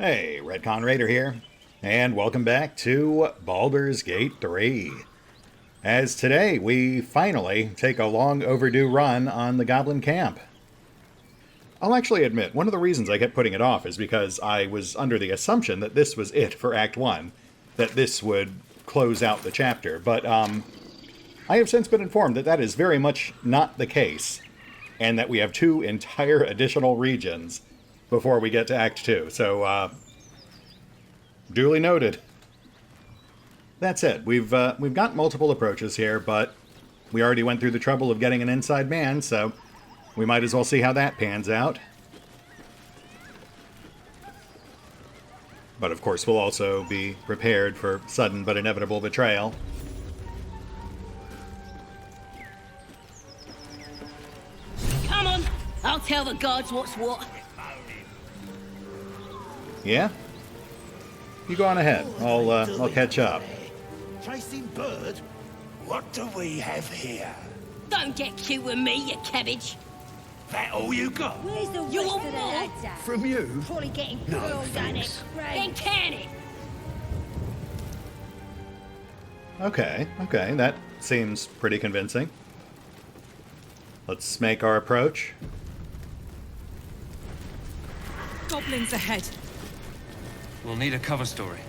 Hey, RetconRaider here, and welcome back to Baldur's Gate 3. As today, we finally take a long overdue run on the Goblin Camp. I'll actually admit, one of the reasons I kept putting it off is because I was under the assumption that this was it for Act 1, that this would close out the chapter, but I have since been informed that that is very much not the case, and that we have 2 entire additional regions before we get to Act 2, so duly noted. That said, we've got multiple approaches here, but we already went through the trouble of getting an inside man, so we might as well see how that pans out. But of course, we'll also be prepared for sudden but inevitable betrayal. Come on, I'll tell the gods what's what. Yeah? You go on ahead. I'll catch up. Chasing bird? What do we have here? Don't get cute with me, you cabbage. That all you got? Where's the You rest want of the more? lads at? From you? Probably getting No, grilled on it. thanks. Then can it. Okay, that seems pretty convincing. Let's make our approach. Goblins ahead. We'll need a cover story.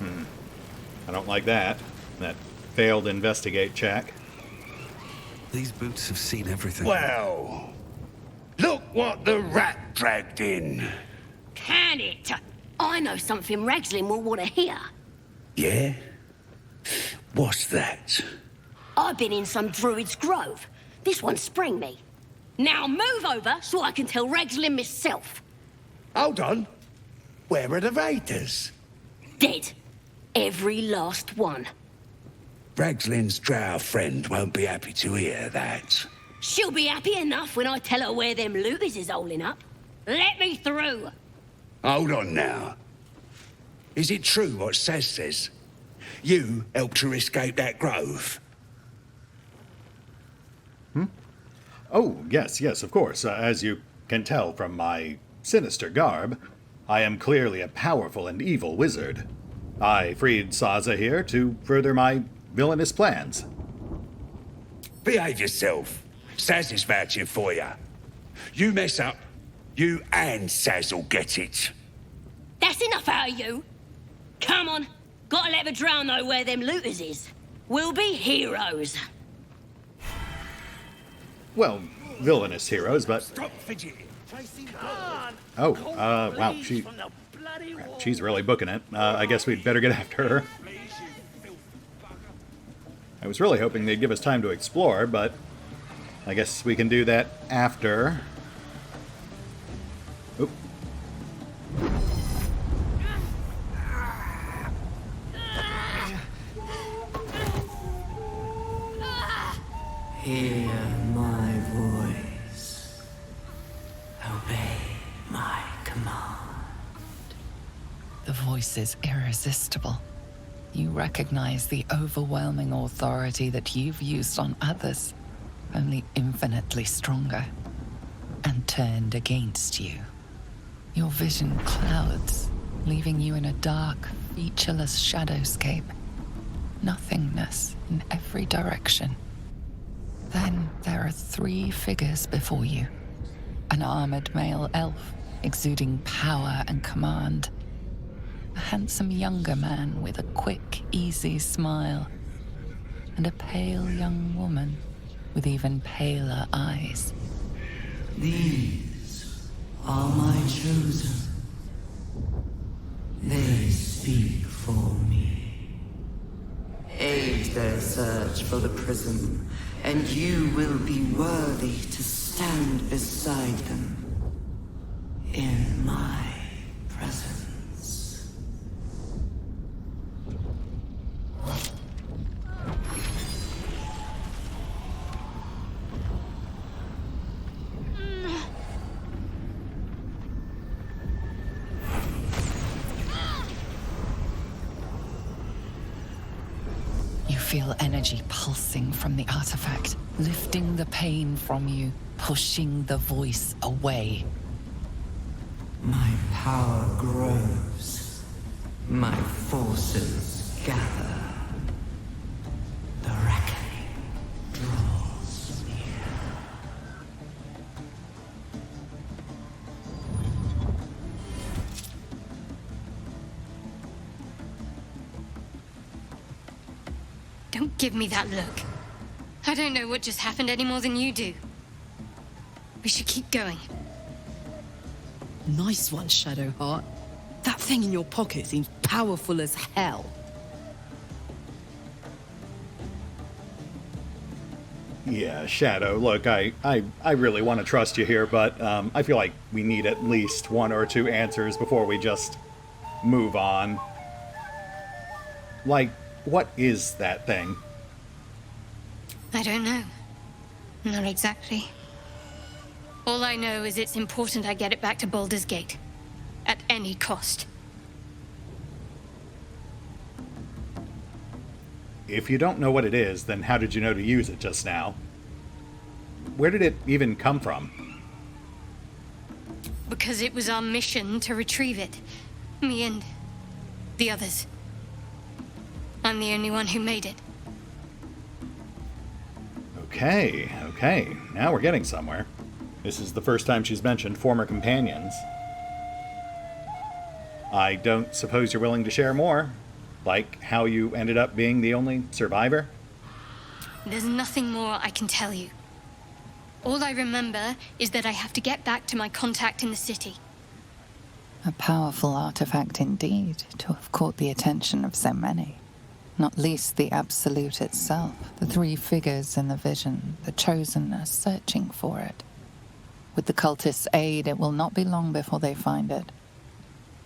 I don't like that. That failed investigate check. These boots have seen everything. Well, look what the rat dragged in. Can it? I know something Ragslin will want to hear. Yeah? What's that? I've been in some druid's grove. This one sprang me. Now move over so I can tell Ragslin myself. Hold on. Where are the raiders? Dead. Every last one. Ragslin's drow friend won't be happy to hear that. She'll be happy enough when I tell her where them looters is holding up. Let me through. Hold on now. Is it true what Saz says? You helped her escape that grove? Oh, yes, of course. As you can tell from my sinister garb, I am clearly a powerful and evil wizard. I freed Saza here to further my villainous plans. Behave yourself. Saz is vouching for you. You mess up, you and Saz will get it. That's enough out of you. Come on. Gotta let the drow know where them looters is. We'll be heroes. Well, villainous heroes, but... Stop fidgeting. Oh, wow, she's really booking it. I guess we'd better get after her. I was really hoping they'd give us time to explore, but I guess we can do that after. Oop. Hear my voice. Obey my command. The voice is irresistible. You recognize the overwhelming authority that you've used on others, only infinitely stronger, and turned against you. Your vision clouds, leaving you in a dark, featureless shadowscape. Nothingness in every direction. Then there are 3 figures before you. An armored male elf, exuding power and command. A handsome younger man with a quick, easy smile. And a pale young woman with even paler eyes. These are my chosen. They speak for me. Aid their search for the prism, and you will be worthy to stand beside them in my presence. You feel energy pulsing from the artifact, lifting the pain from you, pushing the voice away. My power grows. My forces gather. The reckoning draws near. Don't give me that look. I don't know what just happened any more than you do. We should keep going. Nice one, Shadowheart. That thing in your pocket seems powerful as hell. Yeah, Shadow, look, I really want to trust you here, but I feel like we need at least one or two answers before we just move on. Like, what is that thing? I don't know. Not exactly. All I know is it's important I get it back to Baldur's Gate. At any cost. If you don't know what it is, then how did you know to use it just now? Where did it even come from? Because it was our mission to retrieve it. Me and the others. I'm the only one who made it. Okay. Now we're getting somewhere. This is the first time she's mentioned former companions. I don't suppose you're willing to share more? Like how you ended up being the only survivor? There's nothing more I can tell you. All I remember is that I have to get back to my contact in the city. A powerful artifact indeed, to have caught the attention of so many. Not least the Absolute itself, the three figures in the vision, the Chosen are searching for it. With the cultists' aid, it will not be long before they find it.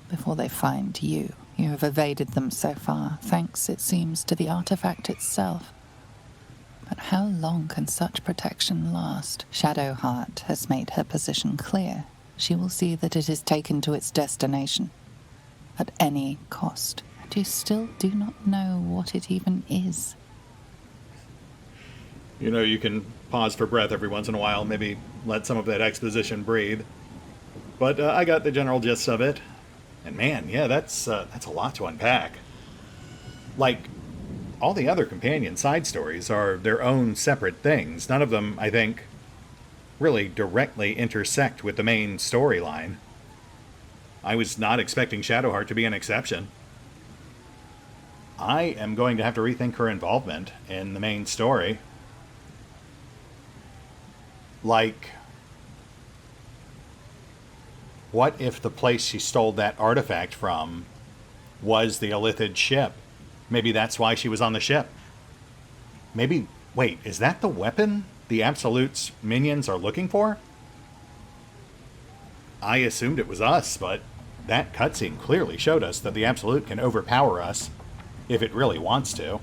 Before they find you. You have evaded them so far, thanks, it seems, to the artifact itself. But how long can such protection last? Shadowheart has made her position clear. She will see that it is taken to its destination. At any cost. And you still do not know what it even is. You know, you can pause for breath every once in a while, maybe let some of that exposition breathe. But I got the general gist of it. And man, yeah, that's a lot to unpack. Like, all the other companion side stories are their own separate things. None of them, I think, really directly intersect with the main storyline. I was not expecting Shadowheart to be an exception. I am going to have to rethink her involvement in the main story. Like, what if the place she stole that artifact from was the Illithid ship? Maybe that's why she was on the ship. Maybe, wait, is that the weapon the Absolute's minions are looking for? I assumed it was us, but that cutscene clearly showed us that the Absolute can overpower us if it really wants to.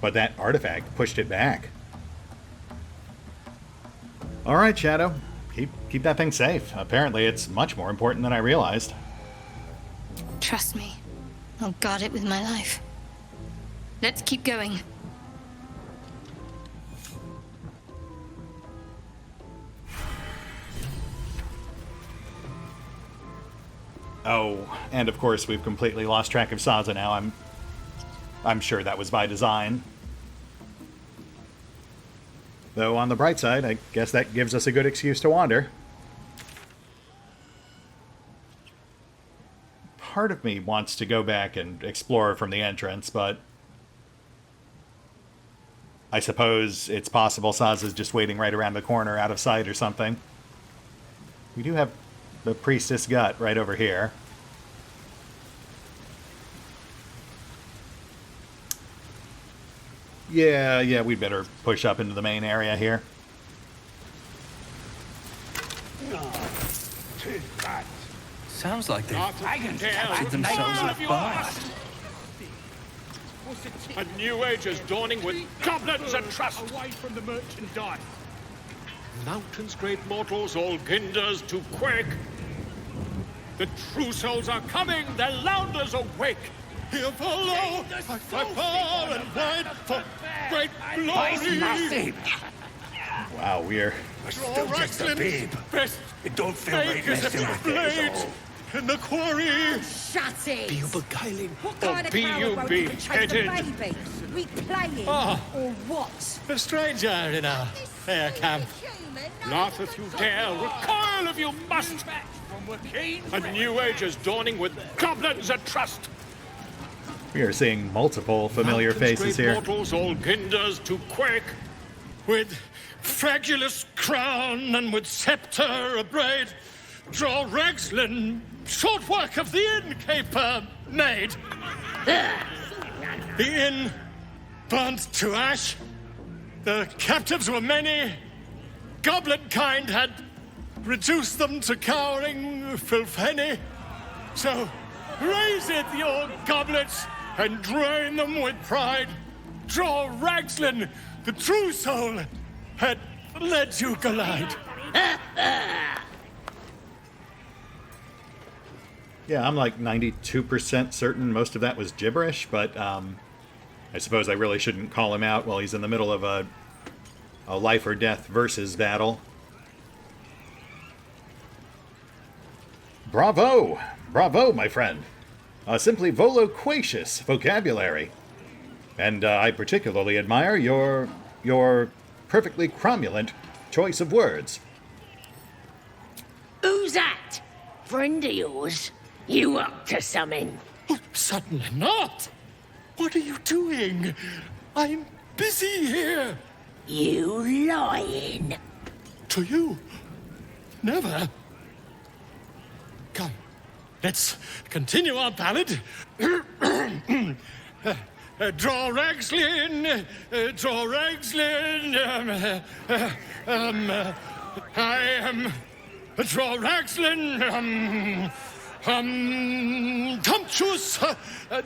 But that artifact pushed it back. All right, Shadow. Keep that thing safe. Apparently it's much more important than I realized. Trust me. I'll guard it with my life. Let's keep going. Oh, and of course we've completely lost track of Saza now. I'm sure that was by design. Though on the bright side, I guess that gives us a good excuse to wander. Part of me wants to go back and explore from the entrance, but I suppose it's possible Saza's just waiting right around the corner out of sight or something. We do have the Priestess Gut right over here. Yeah, we'd better push up into the main area here. Sounds like they've captured themselves a bar. A new age is dawning with goblins and trust. Away from the merchandise. Mountains, great mortals, all ginders to quake. The true souls are coming, their lounders awake. Here follow, fight far and wide for great glory. Wow, we're... I'm still just a babe. Best It don't feel right messing with it, is all. in the quarry. Shut it! Be you beguiling. What kind of be coward you won't even chase the beheaded. baby? We playing Ah. or what? A stranger in our fair camp. Laugh if you dare, recoil if you must. A new age is dawning with goblins at trust. We are seeing multiple familiar Mountains, faces great here. mortals, all ginders to quake. With fragulous crown and with scepter abraid, draw Ragslin, short work of the innkeeper made. The inn burnt to ash. The captives were many. Goblin kind had reduced them to cowering filthenny. So raise it, your goblets, and drain them with pride. Draw Ragslin, the true soul, had led you collide. Yeah, I'm like 92% certain most of that was gibberish, but I suppose I really shouldn't call him out while he's in the middle of a life or death versus battle. Bravo! Bravo, my friend. Simply voloquacious vocabulary. And I particularly admire your perfectly cromulent choice of words. Who's that? Friend of yours? You up to something? Oh, certainly not. What are you doing? I'm busy here. You lying. To you? Never. Come, let's continue our ballad. Draw Ragslin, draw Ragslin. I am draw Ragslin. Tumptuous,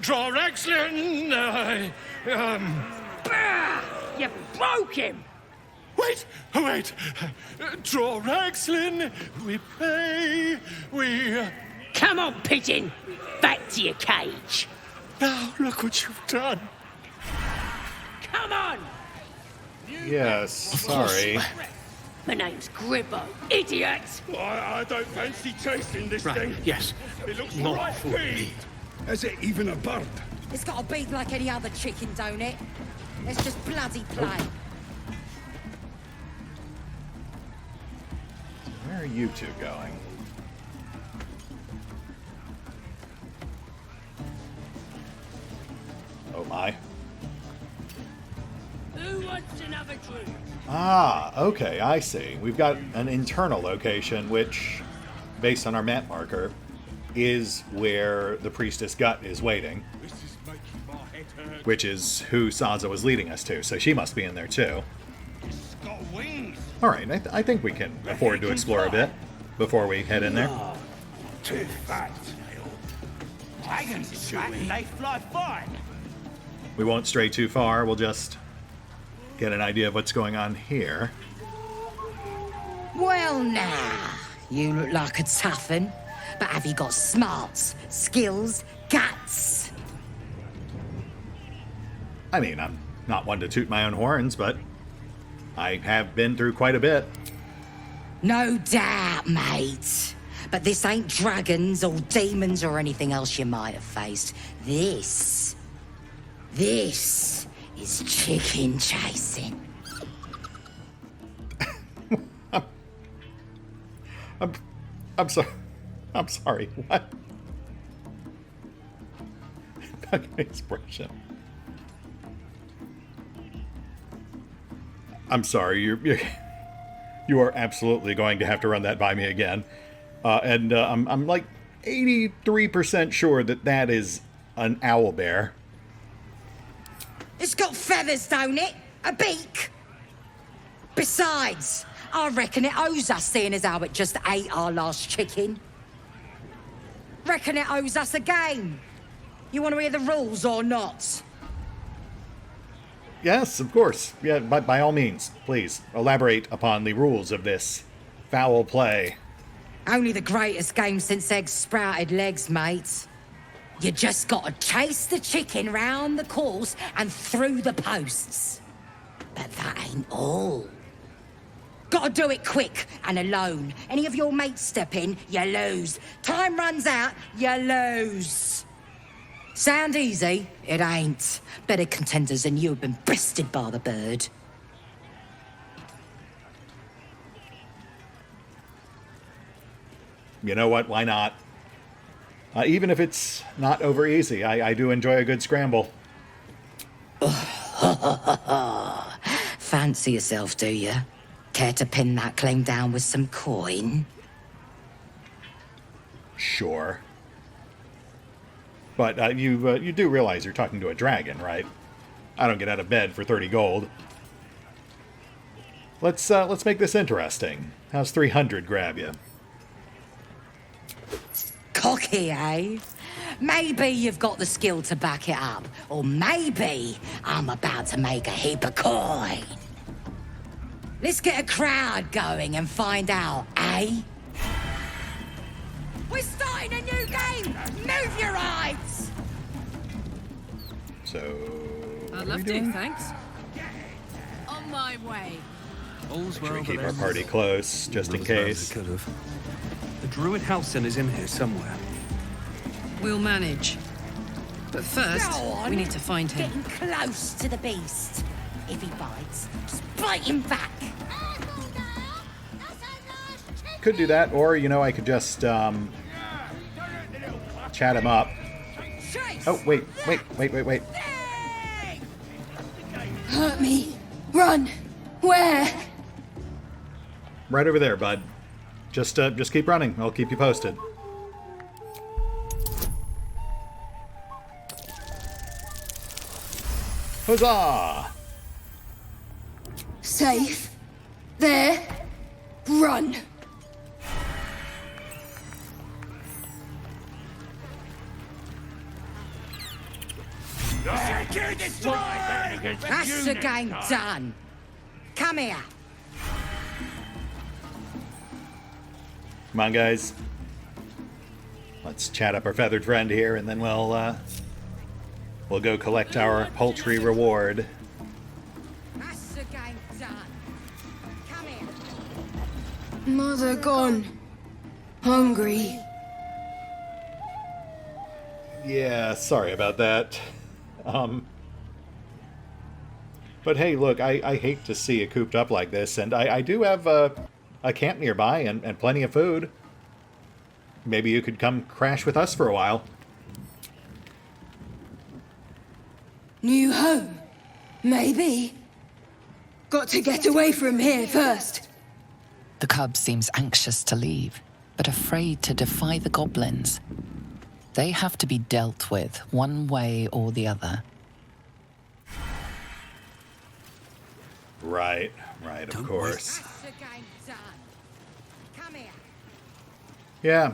draw Ragslin. You broke him. Wait. Draw Ragslin. We pray. We. Come on, pigeon. Back to your cage. Now look what you've done. Come on. Yes, sorry. My name's Gribbo. Idiot. I don't fancy chasing this thing. Yes. It looks Not right for big. Is it even a bird? It's got a beak like any other chicken, don't it? Let's just bloody play. Where are you two going? Oh my. Who wants another drink? Ah, okay, I see. We've got an internal location, which, based on our map marker, is where the Priestess Gut is waiting. Which is who Sansa was leading us to, so she must be in there too. Alright, I think we can afford to explore a bit before we head in there. Too fat. Dragons fat and they fly fine. We won't stray too far, we'll just get an idea of what's going on here. Well, now, you look like a tough un, but have you got smarts, skills, guts? I mean, I'm not one to toot my own horns, but I have been through quite a bit. No doubt, mate. But this ain't dragons or demons or anything else you might have faced. This is chicken chasing. I'm sorry. I'm sorry. What? Fucking expression. I'm sorry. You are absolutely going to have to run that by me again. I'm like 83% sure that is an owlbear. It's got feathers, don't it? A beak. Besides, I reckon it owes us, seeing as how it just ate our last chicken. Reckon it owes us a game. You want to hear the rules or not? Yes, of course. Yeah, by all means, please elaborate upon the rules of this foul play. Only the greatest game since eggs sprouted legs, mate. You just gotta chase the chicken round the course and through the posts. But that ain't all. Gotta do it quick and alone. Any of your mates step in, you lose. Time runs out, you lose. Sound easy? It ain't. Better contenders than you have been bested by the bird. You know what? Why not? Even if it's not over easy, I do enjoy a good scramble. Fancy yourself, do you? Care to pin that claim down with some coin? Sure. But you do realize you're talking to a dragon, right? I don't get out of bed for 30 gold. Let's make this interesting. How's 300 grab you? Cocky, eh? Maybe you've got the skill to back it up. Or maybe I'm about to make a heap of coin. Let's get a crowd going and find out, eh? We're starting a new game! Move your eyes! So... I'd love to, thanks. On my way. All's well Should we that keep our ends party close, just in not as bad as case? it could have. The Druid Halcyon is in here somewhere. We'll manage. But first, Go on. we need to find him. Getting close to the beast. If he bites, just bite him back. Could do that, or, you know, I could just, chat him up. Oh, wait. Hurt me. Run. Where? Right over there, bud. Just keep running. I'll keep you posted. Huzzah! Safe. There. Run. That's the game done. Come here. Come on, guys. Let's chat up our feathered friend here, and then we'll go collect our poultry reward. That's the game done. Come here. Mother gone. Hungry. Yeah, sorry about that. But hey, look, I hate to see it cooped up like this, and I do have a camp nearby and plenty of food. Maybe you could come crash with us for a while. New home. Maybe. Got to get away from here first. The cub seems anxious to leave, but afraid to defy the goblins. They have to be dealt with one way or the other. Right, of course. That's the game done. Come here. Yeah,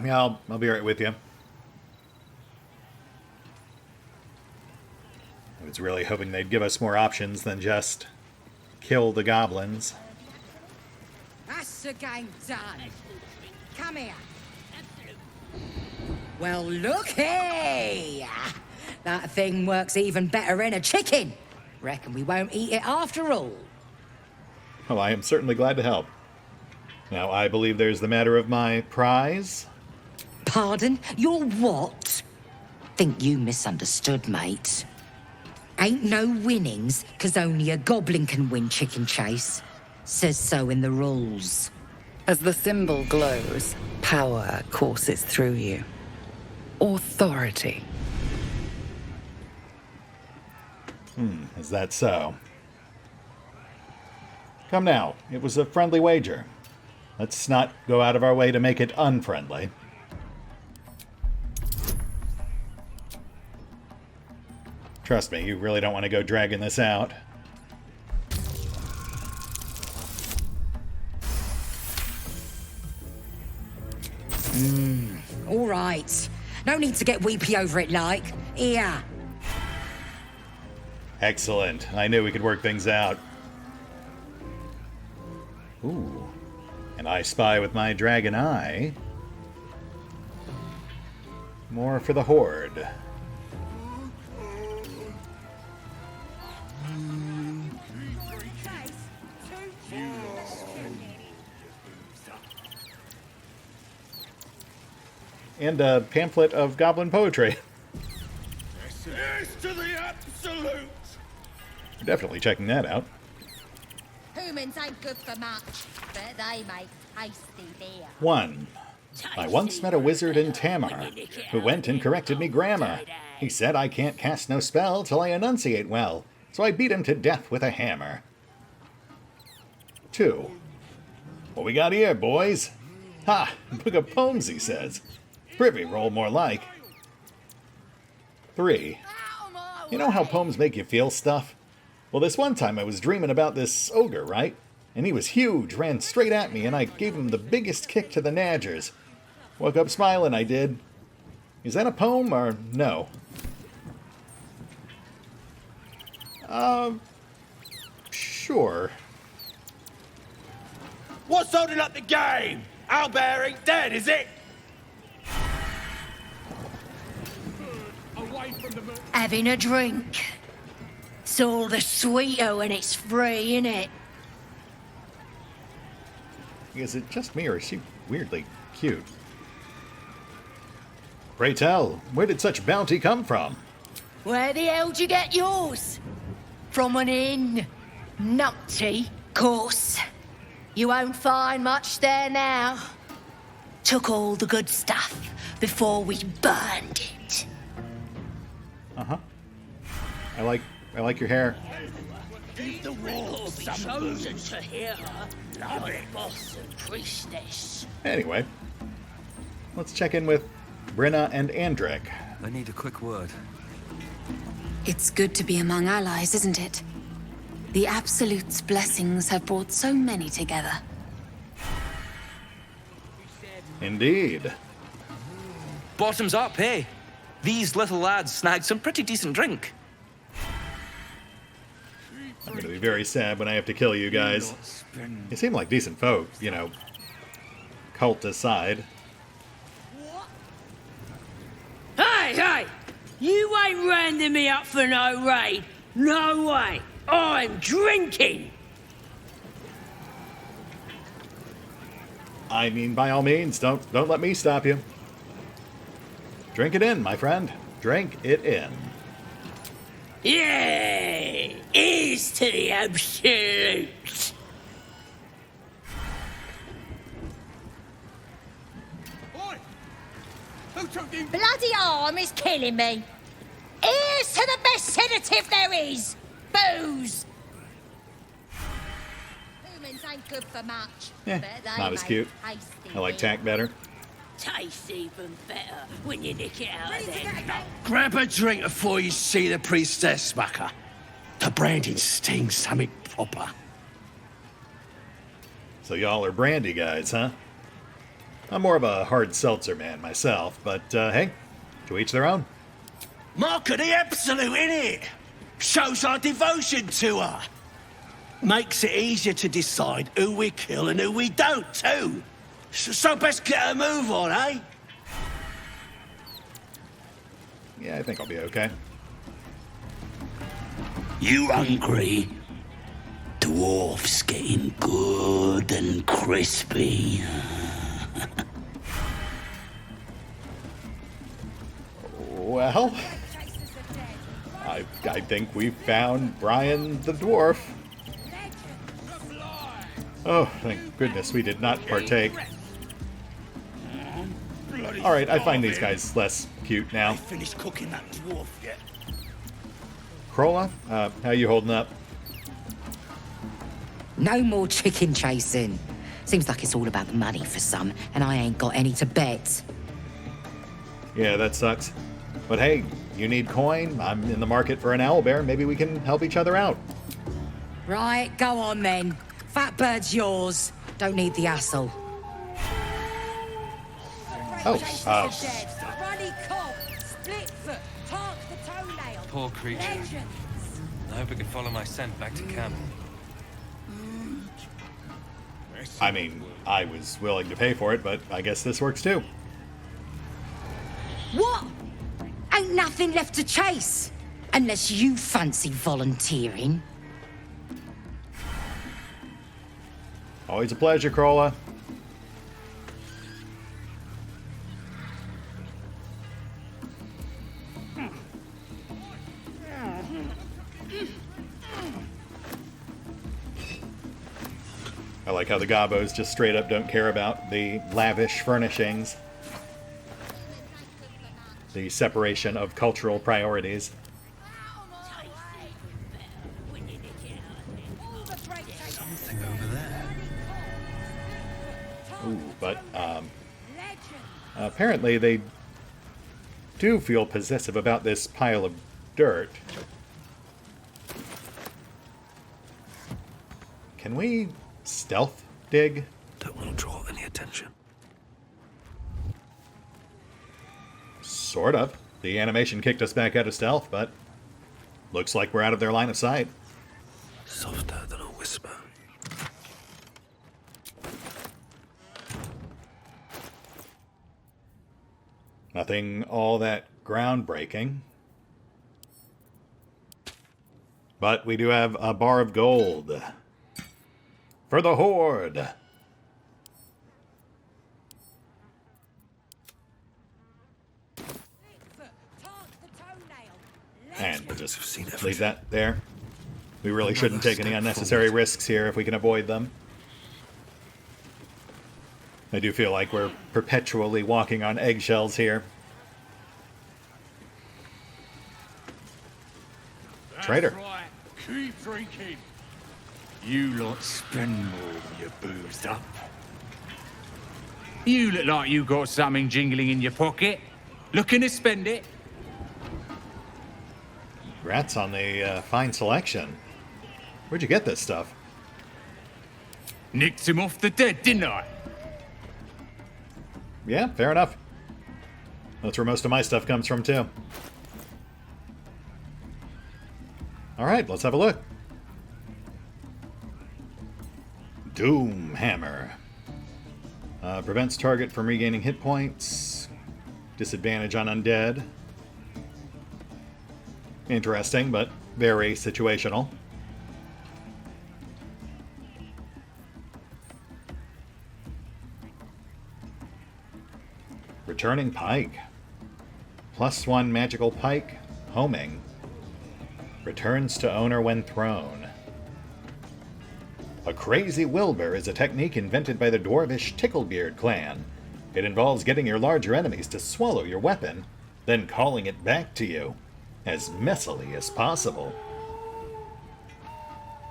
I'll be right with you. I was really hoping they'd give us more options than just kill the goblins. That's the game done. Come here. Well, looky! That thing works even better in a chicken. Reckon we won't eat it after all. Well, I am certainly glad to help. Now, I believe there's the matter of my prize. Pardon? Your what? Think you misunderstood, mate. Ain't no winnings, 'cause only a goblin can win chicken chase. Says so in the rules. As the symbol glows, power courses through you. Authority. Is that so? Come now, it was a friendly wager. Let's not go out of our way to make it unfriendly. Trust me, you really don't want to go dragging this out. All right. No need to get weepy over it, like. Here. Excellent. I knew we could work things out. Ooh. And I spy with my dragon eye. More for the horde. and a pamphlet of goblin poetry. Here's to the absolute! Definitely checking that out. Humans ain't good for much, but they make tasty beer. 1. I once met a wizard in Tamar, who went and corrected me grammar. He said I can't cast no spell till I enunciate well, so I beat him to death with a hammer. 2. What we got here, boys? Ha! Book of poems, he says. Privy roll more like. 3. You know how poems make you feel stuff? Well, this one time I was dreaming about this ogre, right? And he was huge, ran straight at me, and I gave him the biggest kick to the nadgers. Woke up smiling, I did. Is that a poem, or no? Sure. What's holding up the game? Owlbear ain't dead, is it? Having a drink. It's all the sweeter when it's free, innit? Is it just me, or is she weirdly cute? Pray tell, where did such bounty come from? Where the hell did you get yours? From an inn. Numpty, course. You won't find much there now. Took all the good stuff before we burned it. Uh-huh. I like your hair. The will be chosen to hear her. Love it. Boss and priestess. Anyway, let's check in with Brenna and Andrek. I need a quick word. It's good to be among allies, isn't it? The Absolute's blessings have brought so many together. Indeed. Bottoms up, hey? These little lads snagged some pretty decent drink. I'm gonna be very sad when I have to kill you guys. You seem like decent folk, you know, cult aside. Hey, hey! You ain't rounding me up for no raid. No way. I'm drinking. I mean, by all means, don't let me stop you. Drink it in, my friend. Drink it in. Yeah! Here's to the absolute. Bloody arm is killing me. Here's to the best sedative there is. Booze. Humans ain't good for much. Yeah, not as cute. I like Tack better. Tastes even better when you nick it out of them. Grab a drink before you see the priestess, mucker. The branding stings something proper. So y'all are brandy guys, huh? I'm more of a hard seltzer man myself, but hey, to each their own. Mark of the absolute, innit? Shows our devotion to her. Makes it easier to decide who we kill and who we don't, too. So best get a move on, eh? Yeah, I think I'll be okay. You hungry? Dwarf's getting good and crispy. Well, I think we found Brian the dwarf. Oh, thank goodness we did not partake. Alright, I find these guys less cute now. Finished cooking that dwarf yet? Krolla, how you holding up? No more chicken chasing. Seems like it's all about the money for some, and I ain't got any to bet. Yeah, that sucks. But hey, you need coin, I'm in the market for an owlbear, maybe we can help each other out. Right, go on then. Fat bird's yours. Don't need the hassle. Oh, Runny cob, split foot, tark the toenail. Poor creature. I hope it can follow my scent back to camp. I mean, I was willing to pay for it, but I guess this works too. What? Ain't nothing left to chase. Unless you fancy volunteering. Always a pleasure, Krolla. like how the Gobos just straight up don't care about the lavish furnishings. The separation of cultural priorities. Something over there. Ooh, but apparently they do feel possessive about this pile of dirt. Can we stealth dig? Don't want to draw any attention. Sort of. The animation kicked us back out of stealth, but looks like we're out of their line of sight. Softer than a whisper. Nothing all that groundbreaking. But we do have a bar of gold. For the Horde! And we'll just leave that there. We really shouldn't take any unnecessary risks here if we can avoid them. I do feel like we're perpetually walking on eggshells here. Trader. That's right. Keep drinking. You lot spend more when you're boozed up. You look like you got something jingling in your pocket. Looking to spend it? Congrats on the fine selection. Where'd you get this stuff? Nicked him off the dead, didn't I? Yeah, fair enough. That's where most of my stuff comes from, too. Alright, let's have a look. Doom Hammer. Prevents target from regaining hit points. Disadvantage on undead. Interesting, but very situational. Returning Pike. +1 magical pike, homing. Returns to owner when thrown. A crazy Wilbur is a technique invented by the dwarvish Ticklebeard clan. It involves getting your larger enemies to swallow your weapon, then calling it back to you, as messily as possible.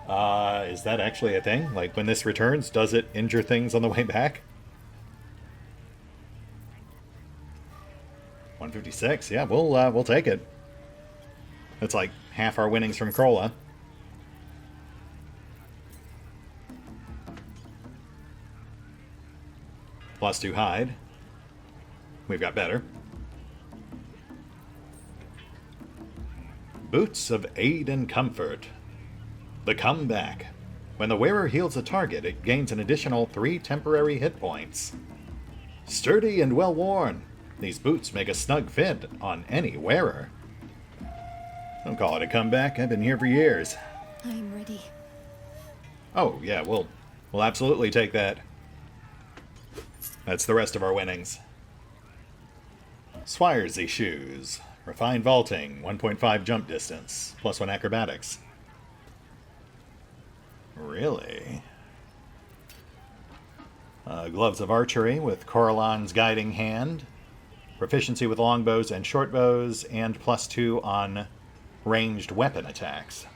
Is that actually a thing? Like, when this returns, does it injure things on the way back? 156, yeah, we'll take it. That's like half our winnings from Krolla. +2 hide. We've got better. Boots of Aid and Comfort. The Comeback. When the wearer heals a target, it gains an additional 3 temporary hit points. Sturdy and well worn. These boots make a snug fit on any wearer. Don't call it a comeback. I've been here for years. I'm ready. Oh, yeah, we'll absolutely take that. That's the rest of our winnings. Swiresy Shoes. Refined Vaulting, 1.5 jump distance, +1 acrobatics. Really? Gloves of Archery with Coralon's Guiding Hand. Proficiency with longbows and shortbows, and +2 on ranged weapon attacks.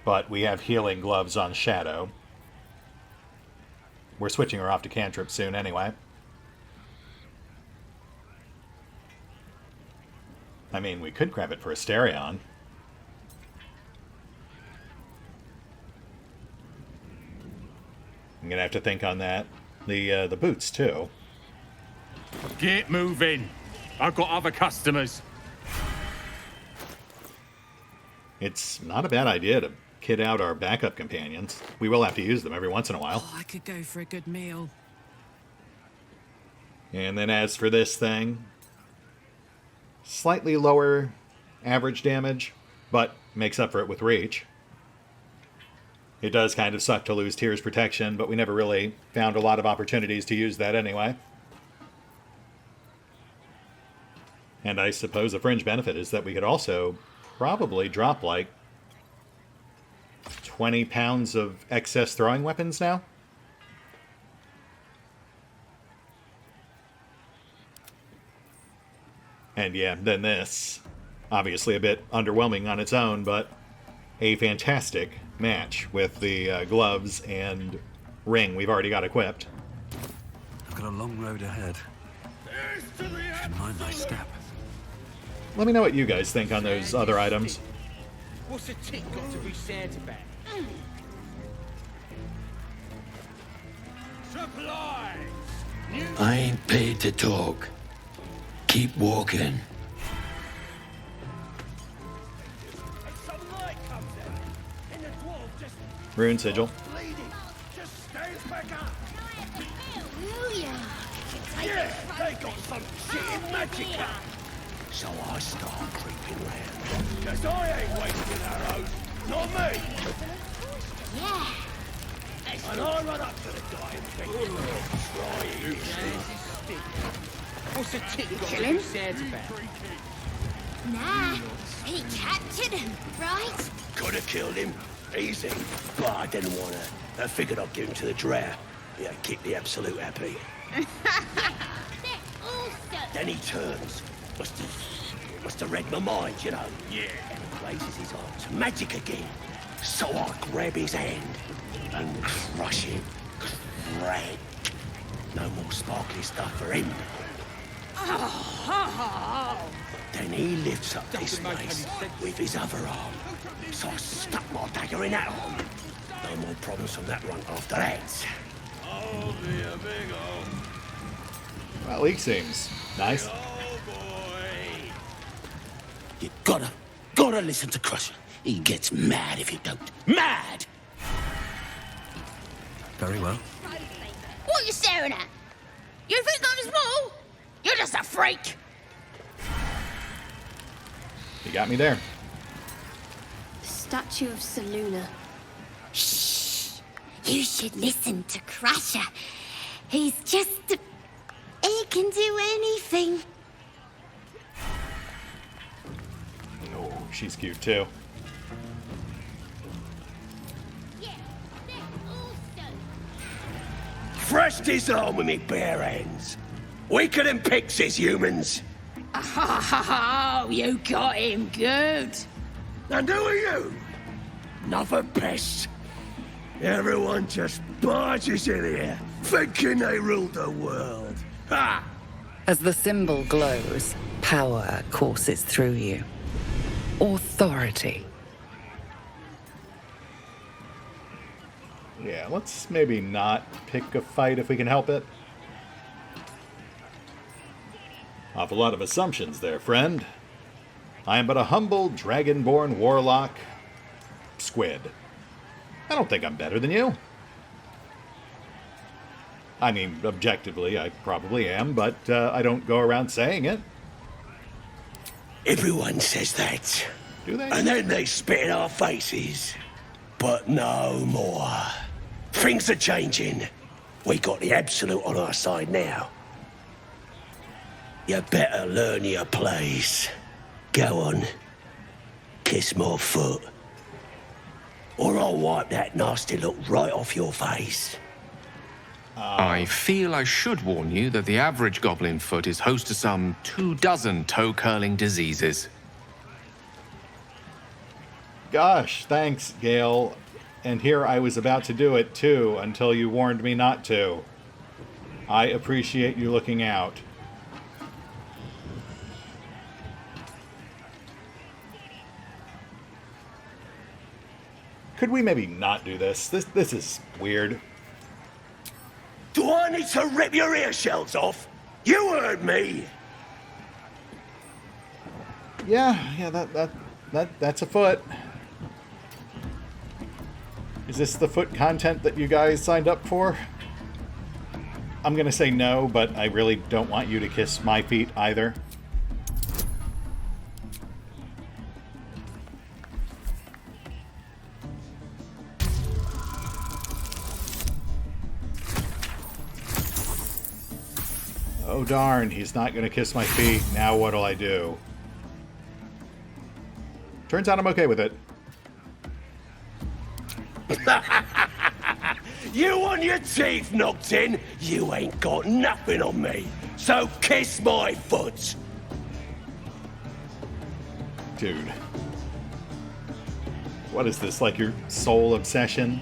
But we have healing gloves on Shadow. We're switching her off to cantrip soon anyway. I mean, we could grab it for Asterion. I'm gonna have to think on that. The boots too. Get moving. I've got other customers. It's not a bad idea to kit out our backup companions. We will have to use them every once in a while. Oh, I could go for a good meal. And then as for this thing, slightly lower average damage, but makes up for it with reach. It does kind of suck to lose Tears Protection, but we never really found a lot of opportunities to use that anyway. And I suppose a fringe benefit is that we could also probably drop like 20 pounds of excess throwing weapons now. And yeah, then this. Obviously a bit underwhelming on its own, but a fantastic match with the gloves and ring we've already got equipped. I've got a long road ahead. Should mind my step. Let me know what you guys think on those other items. What's a tick got to be sad about? Supplies! I ain't paid to talk. Keep walking. Rune sigil. Yeah, they got some shit in magic. So I start creeping round. Cause I ain't wasting arrows. Not me. Yeah. And I run up to the guy and think, try it. What's a tick got to be sad about? Nah, he captured him, right? Could have killed him. Easy. But I didn't want to. I figured I'd give him to the drow. Yeah, keep the absolute happy. Then he turns. Must have read my mind, you know. Yeah. And he raises his arm to magic again. So I grab his hand and crush him. Crack. No more sparkly stuff for him. Then he lifts up this place with his other arm. So I stuck my dagger in that arm. No more problems from that run after that. I'll be a big home. Well, League seems nice. You gotta listen to Crusher. He gets mad if you don't. Mad! Very well. What are you staring at? You think I'm small? You're just a freak. You got me there. Statue of Seluna. Shh. You should listen to Crusher. He's just he can do anything. Oh, she's cute too. Thrashed his arm with me bare hands. Weaker than pixies, humans. Oh, you got him good. And who are you? Another pest. Everyone just barges in here, thinking they rule the world. Ha! As the symbol glows, power courses through you. Authority. Yeah, let's maybe not pick a fight if we can help it. Awful lot of assumptions there, friend. I am but a humble, dragon-born warlock squid. I don't think I'm better than you. I mean, objectively, I probably am, but I don't go around saying it. Everyone says that. Do they? And then they spit in our faces. But no more. Things are changing. We got the absolute on our side now. You better learn your place. Go on. Kiss my foot. Or I'll wipe that nasty look right off your face. I feel I should warn you that the average goblin foot is host to some 24 toe-curling diseases. Gosh, thanks, Gale. And here I was about to do it, too, until you warned me not to. I appreciate you looking out. Could we maybe not do this? This is weird. Do I need to rip your ear shells off? You heard me! Yeah, that's a foot. Is this the foot content that you guys signed up for? I'm gonna say no, but I really don't want you to kiss my feet either. Oh darn, he's not gonna kiss my feet. Now what'll I do? Turns out I'm okay with it. You want your teeth knocked in? You ain't got nothing on me. So kiss my foot. Dude. What is this, like your sole obsession?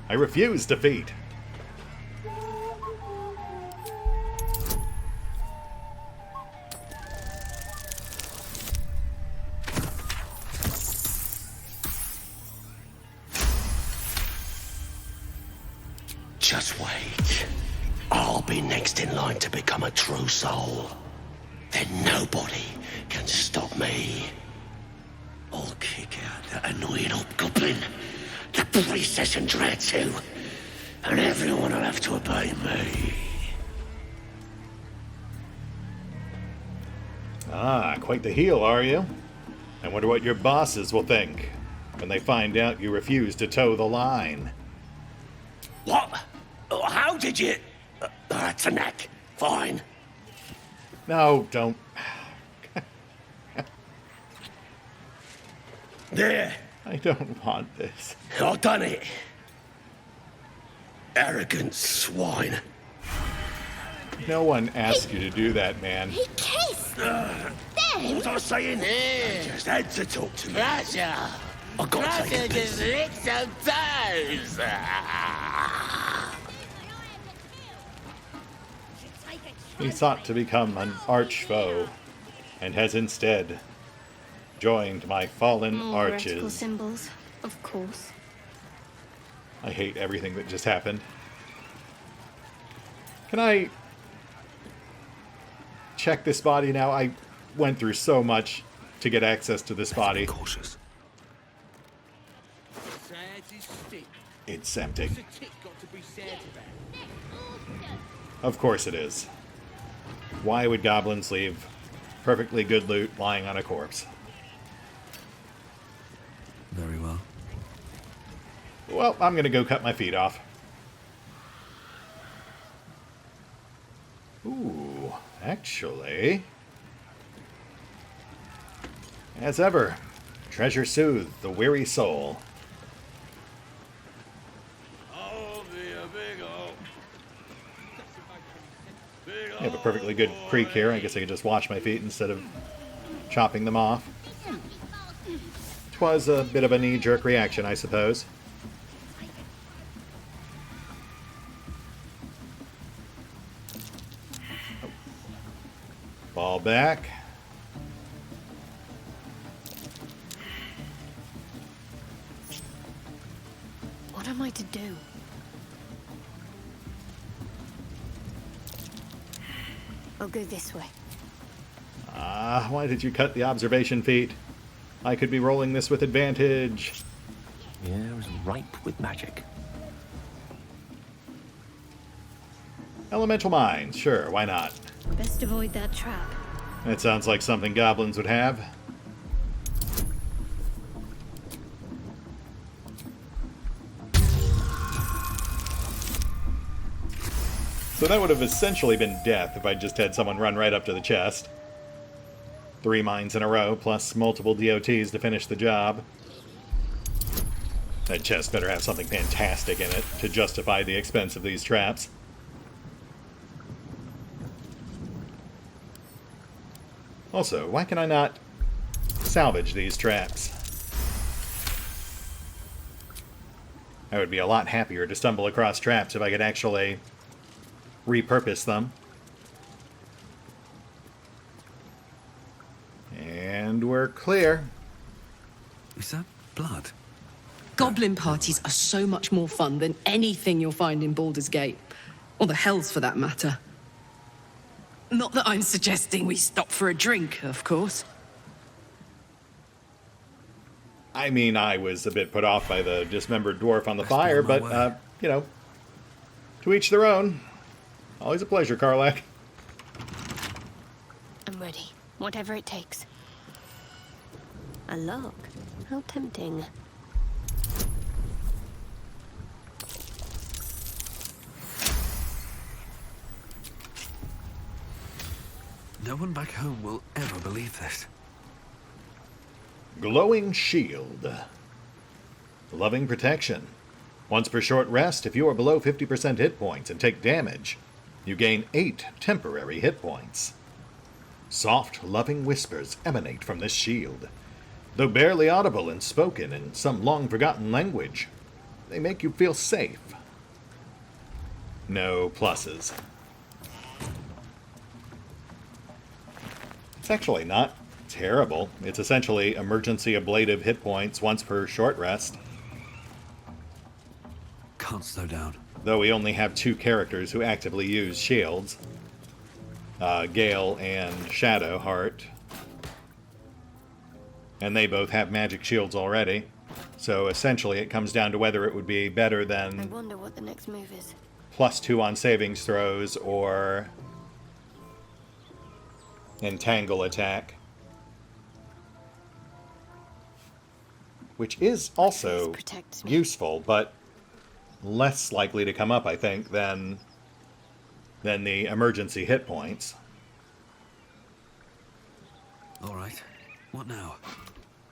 I refuse defeat. Just wait. I'll be next in line to become a true soul. Then nobody can stop me. I'll kick out that annoying hobgoblin, the priestess and dread too, and everyone will have to obey me. Ah, quite the heel, are you? I wonder what your bosses will think when they find out you refuse to toe the line. What? How did you... that's a neck. Fine. No, don't. There. I don't want this. I've done it. Arrogant swine. No one asked you to do that, man. He kissed! What was I saying? I just had to talk to you. Gotcha! I got to take a just piss. lick some toes! He sought to become an arch foe, and has instead joined my fallen More reticle arches. symbols, of course. I hate everything that just happened. Can I check this body now? I went through so much to get access to this body. Cautious. It's empty. Of course it is. Why would goblins leave perfectly good loot lying on a corpse? Very well. Well, I'm gonna go cut my feet off. Ooh, actually... As ever, treasure soothe the weary soul. I have a perfectly good creek here. I guess I could just wash my feet instead of chopping them off. 'Twas a bit of a knee-jerk reaction, I suppose. Fall back. What am I to do? I'll go this way. Ah, why did you cut the observation feat? I could be rolling this with advantage. The air is ripe with magic. Elemental mines, sure, why not? Best avoid that trap. That sounds like something goblins would have. So that would have essentially been death if I just had someone run right up to the chest. 3 mines in a row, plus multiple DOTs to finish the job. That chest better have something fantastic in it to justify the expense of these traps. Also, why can I not salvage these traps? I would be a lot happier to stumble across traps if I could actually repurpose them. And we're clear. Is that blood? Goblin parties are so much more fun than anything you'll find in Baldur's Gate. Or the Hells, for that matter. Not that I'm suggesting we stop for a drink, of course. I mean, I was a bit put off by the dismembered dwarf on the fire, but, you know, to each their own. Always a pleasure, Karlach. I'm ready. Whatever it takes. A log. How tempting. No one back home will ever believe this. Glowing Shield. Loving Protection. Once per short rest, if you are below 50% hit points and take damage, you gain 8 temporary hit points. Soft, loving whispers emanate from this shield. Though barely audible and spoken in some long-forgotten language, they make you feel safe. No pluses. It's actually not terrible. It's essentially emergency ablative hit points once per short rest. Can't slow down. Though we only have 2 characters who actively use shields. Gale and Shadowheart. And they both have magic shields already. So essentially it comes down to whether it would be better than I wonder what the next move is. +2 on savings throws or entangle attack. Which is also useful, but less likely to come up, I think, than the emergency hit points. All right. What now?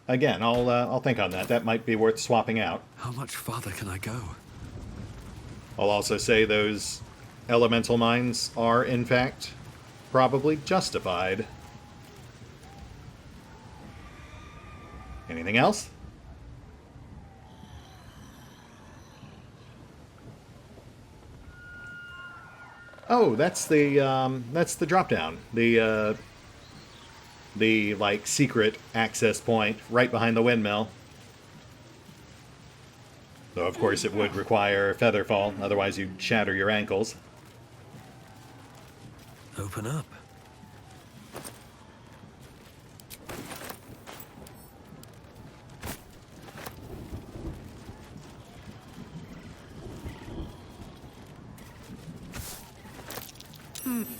Again, I'll think on that. That might be worth swapping out. How much farther can I go? I'll also say those elemental mines are, in fact, probably justified. Anything else? Oh, that's the drop down. The like secret access point right behind the windmill. Though of course it would require featherfall, otherwise you'd shatter your ankles. Open up.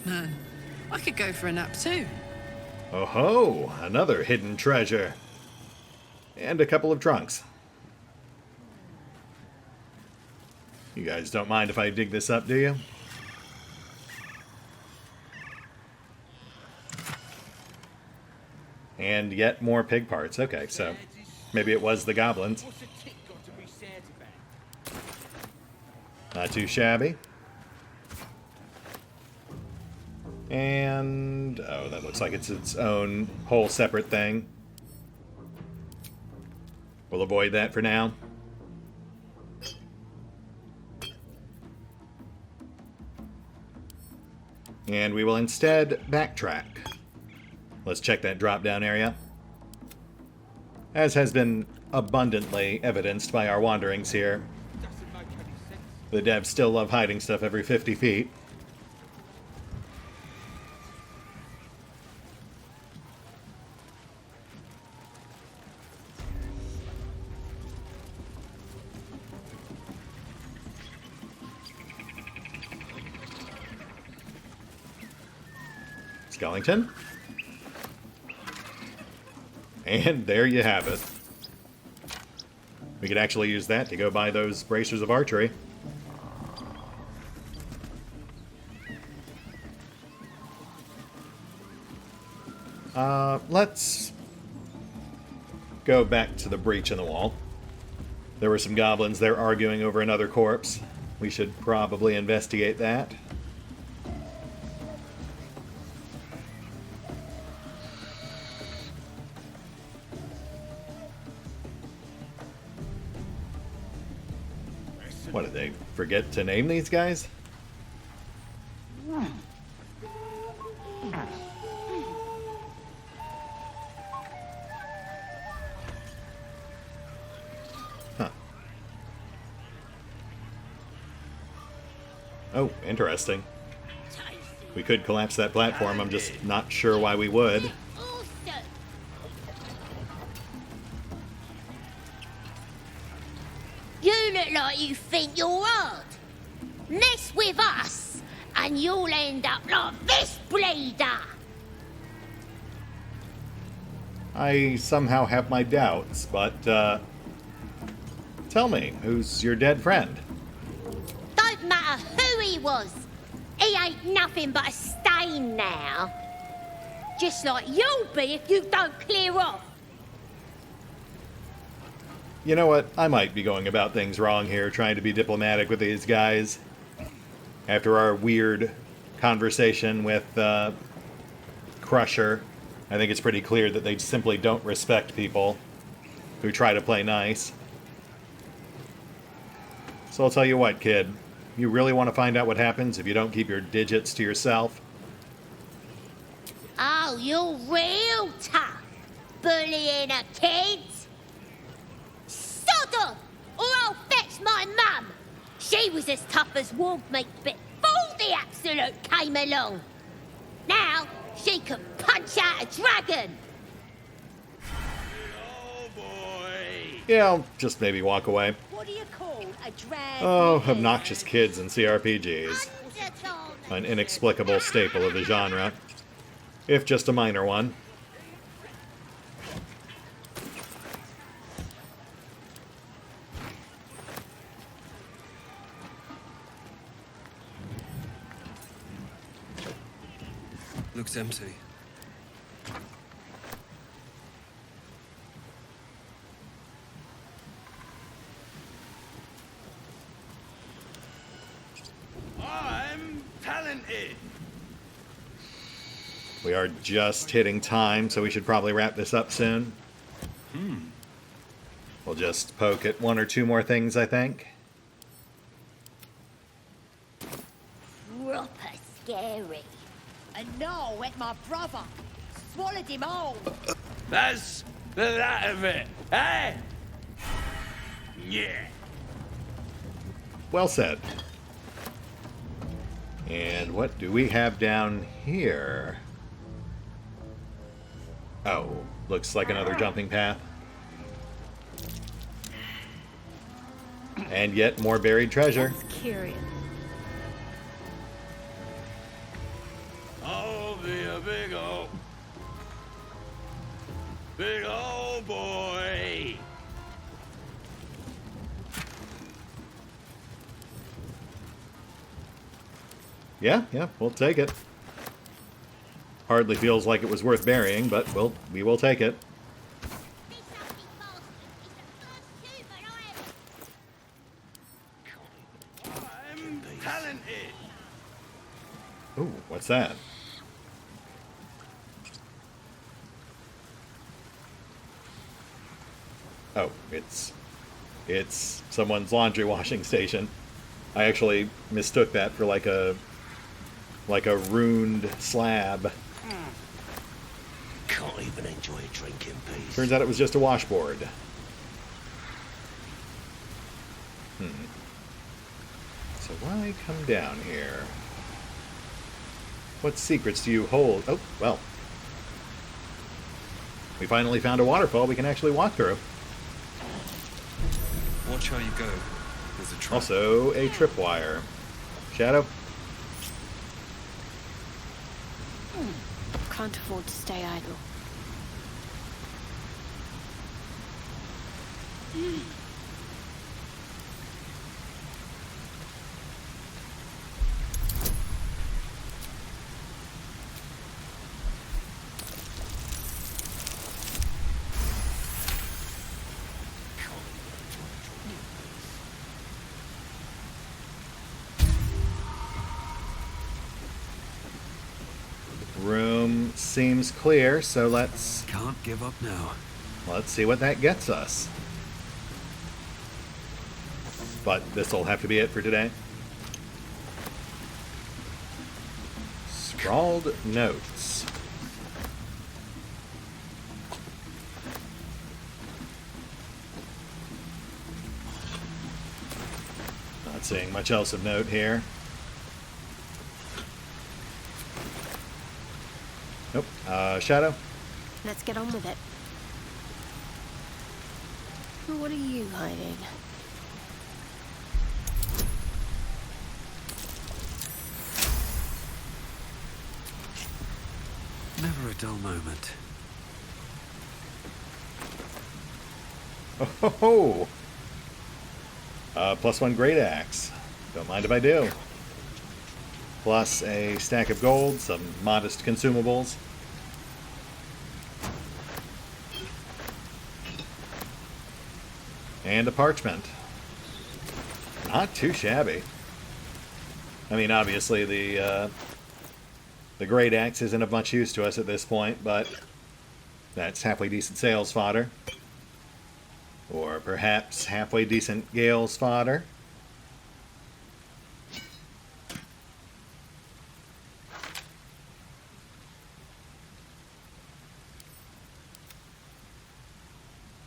Man, I could go for a nap too. Oh ho! Another hidden treasure. And a couple of trunks. You guys don't mind if I dig this up, do you? And yet more pig parts. Okay, so maybe it was the goblins. Not too shabby. And oh, that looks like it's its own whole separate thing. We'll avoid that for now. And we will instead backtrack. Let's check that drop-down area. As has been abundantly evidenced by our wanderings here, the devs still love hiding stuff every 50 feet. Skellington. And there you have it. We could actually use that to go buy those bracers of archery. Let's go back to the breach in the wall. There were some goblins there arguing over another corpse. We should probably investigate that. What, did they forget to name these guys? Huh. Oh, interesting. We could collapse that platform, I'm just not sure why we would. You look like you think you're hard. Mess with us, and you'll end up like this bleeder. I somehow have my doubts, but, tell me, who's your dead friend? Don't matter who he was. He ain't nothing but a stain now. Just like you'll be if you don't clear off. You know what? I might be going about things wrong here, trying to be diplomatic with these guys. After our weird conversation with Crusher, I think it's pretty clear that they simply don't respect people who try to play nice. So I'll tell you what, kid. You really want to find out what happens if you don't keep your digits to yourself? Oh, you're real tough, bullying a kid. Sod off, or I'll fetch my mum. She was as tough as wolf meat before the Absolute came along. Now, she can punch out a dragon. Oh, boy. Yeah, I'll just maybe walk away. What do you call a dragon? Oh, obnoxious kids in cRPGs. An inexplicable staple of the genre. If just a minor one. Looks empty. I'm talented. We are just hitting time, so we should probably wrap this up soon. We'll just poke at one or two more things, I think. Proper scary. And no, wet my brother. Swallowed him all. That's the that of it, eh? Yeah. Well said. And what do we have down here? Oh, looks like another jumping path. And yet more buried treasure. Curious. I'll be a big old boy. Yeah, we'll take it. Hardly feels like it was worth burying, but we will take it. I'm talented. Ooh, what's that? Oh, it's someone's laundry washing station. I actually mistook that for like a ruined slab. Can't even enjoy a drink in peace. Turns out it was just a washboard. So why come down here? What secrets do you hold? Oh, well. We finally found a waterfall we can actually walk through. Watch how you go. There's a trap. Also, a tripwire. Shadow? Can't afford to stay idle. Room seems clear, so let's Can't give up now. see what that gets us. But this'll have to be it for today. Scrawled notes. Not seeing much else of note here. Nope. Shadow? Let's get on with it. What are you hiding? Never a dull moment. Oh ho ho! +1 great axe. Don't mind if I do. Plus a stack of gold, some modest consumables. And a parchment. Not too shabby. I mean, obviously the great axe isn't of much use to us at this point, but that's halfway decent sales fodder. Or perhaps halfway decent Gale's fodder.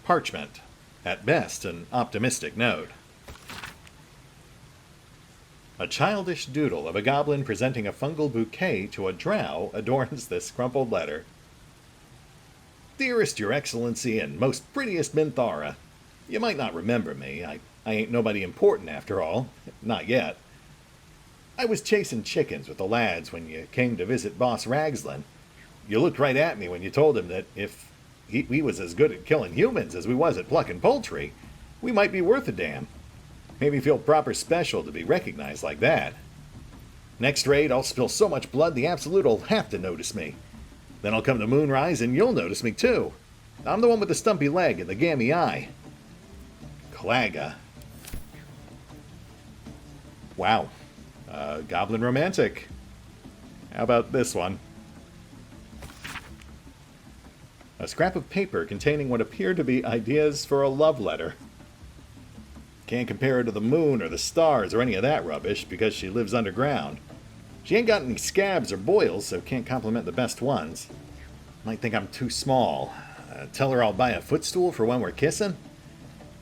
Parchment. At best, an optimistic note. A childish doodle of a goblin presenting a fungal bouquet to a drow adorns this crumpled letter. Dearest Your Excellency and most prettiest Minthara, you might not remember me. I ain't nobody important after all. Not yet. I was chasing chickens with the lads when you came to visit Boss Ragslin. You looked right at me when you told him that if we was as good at killing humans as we was at plucking poultry, we might be worth a damn. Made me feel proper special to be recognized like that. Next raid, I'll spill so much blood the Absolute'll have to notice me. Then I'll come to Moonrise and you'll notice me too. I'm the one with the stumpy leg and the gammy eye. Claga. Wow. Goblin romantic. How about this one? A scrap of paper containing what appeared to be ideas for a love letter. Can't compare her to the moon or the stars or any of that rubbish because she lives underground. She ain't got any scabs or boils, so can't compliment the best ones. Might think I'm too small. Tell her I'll buy a footstool for when we're kissing.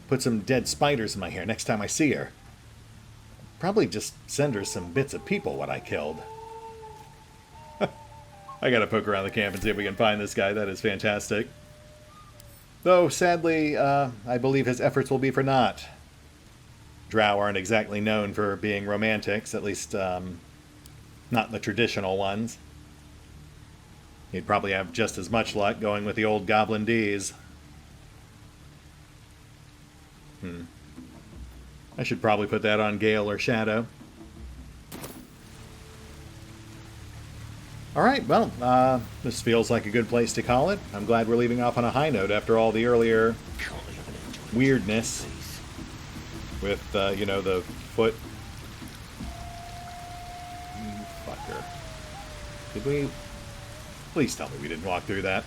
Put some dead spiders in my hair next time I see her. Probably just send her some bits of people what I killed. I gotta poke around the camp and see if we can find this guy. That is fantastic. Though, sadly, I believe his efforts will be for naught. Drow aren't exactly known for being romantics, at least not the traditional ones. He'd probably have just as much luck going with the old Goblin D's. I should probably put that on Gale or Shadow. Alright, well, this feels like a good place to call it. I'm glad we're leaving off on a high note after all the earlier weirdness with, you know, the foot. Fucker. Did we? Please tell me we didn't walk through that.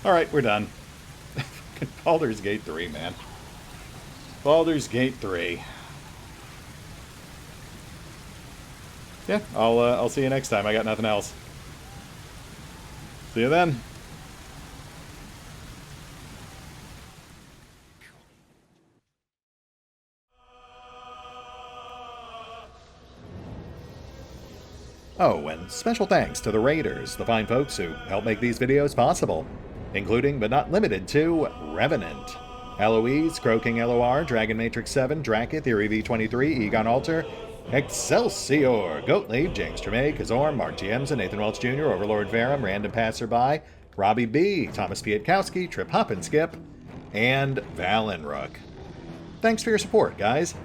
Alright, we're done. Baldur's Gate 3, man. Baldur's Gate 3. Yeah, I'll see you next time. I got nothing else. See you then. Oh, and special thanks to the Raiders, the fine folks who help make these videos possible, including but not limited to Revenant, Alois, CrowkingLoR, Dragon Matrix 7, Drakiith, V23, EgonAlter, Exsellsior, Gottlieb, James Trimmier, Kazorm, Mark Giemza, Nathan Welch Jr., OverlordPherom, RandomPassrby, RobbyB, Tomasz Piątkowski, Triphoppenskip, and Valinrook. Thanks for your support, guys.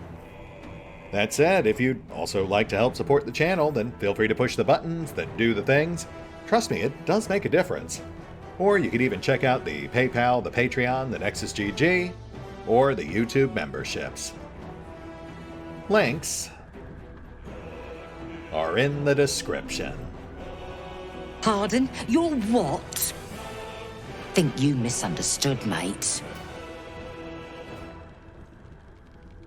That said, if you'd also like to help support the channel, then feel free to push the buttons that do the things. Trust me, it does make a difference. Or you could even check out the PayPal, the Patreon, the Nexus GG, or the YouTube memberships. Links are in the description. Pardon? You're what? Think you misunderstood, mate.